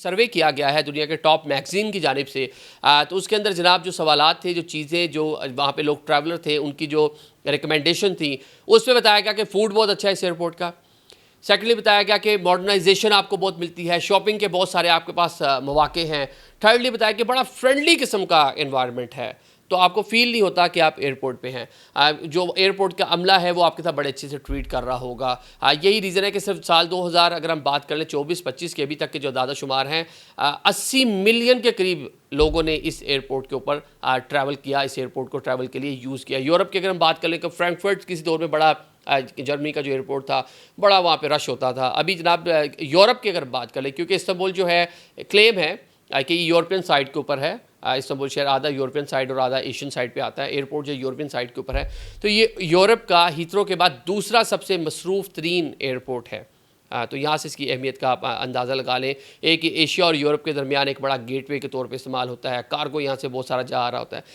सर्वे किया गया है दुनिया के टॉप मैगजीन की जानिब से, तो उसके अंदर जनाब जो सवालात थे, जो चीज़ें जो वहाँ पे लोग ट्रैवलर थे उनकी जो रिकमेंडेशन थी, उसमें बताया गया कि फ़ूड बहुत अच्छा है इस एयरपोर्ट का। सेकेंडली बताया गया कि मॉडर्नाइजेशन आपको बहुत मिलती है, शॉपिंग के बहुत सारे आपके पास मौके हैं। थर्डली बताया कि बड़ा फ्रेंडली किस्म का इन्वायरमेंट है, तो आपको फील नहीं होता कि आप एयरपोर्ट पे हैं। जो एयरपोर्ट का अमला है वो आपके साथ बड़े अच्छे से ट्रीट कर रहा होगा। यही रीज़न है कि सिर्फ साल 2000 अगर हम बात कर लें 24-25 के अभी तक के जो दादा शुमार हैं, 80 मिलियन के करीब लोगों ने इस एयरपोर्ट के ऊपर ट्रैवल किया, इस एयरपोर्ट को ट्रैवल के लिए यूज़ किया। यूरोप की अगर हम बात कर लें तो फ्रैंकफर्ट किसी दौर में बड़ा, जर्मनी का जो एयरपोर्ट था बड़ा वहाँ पे रश होता था। अभी जनाब यूरोप की अगर बात कर लें, क्योंकि इस्तांबुल जो है क्लेम है कि यूरोपियन साइड के ऊपर है, इस्तांबुल शहर आधा यूरोपियन साइड और आधा एशियन साइड पे आता है, एयरपोर्ट जो यूरोपियन साइड के ऊपर है, तो ये यूरोप का हीथ्रो के बाद दूसरा सबसे मसरूफ़ तरीन एयरपोर्ट है। तो यहाँ से इसकी अहमियत का आप अंदाज़ा लगा लें। एक एशिया और यूरोप के दरमियान एक बड़ा गेटवे के तौर पे इस्तेमाल होता है, कार्गो यहाँ से बहुत सारा जा आ रहा होता है।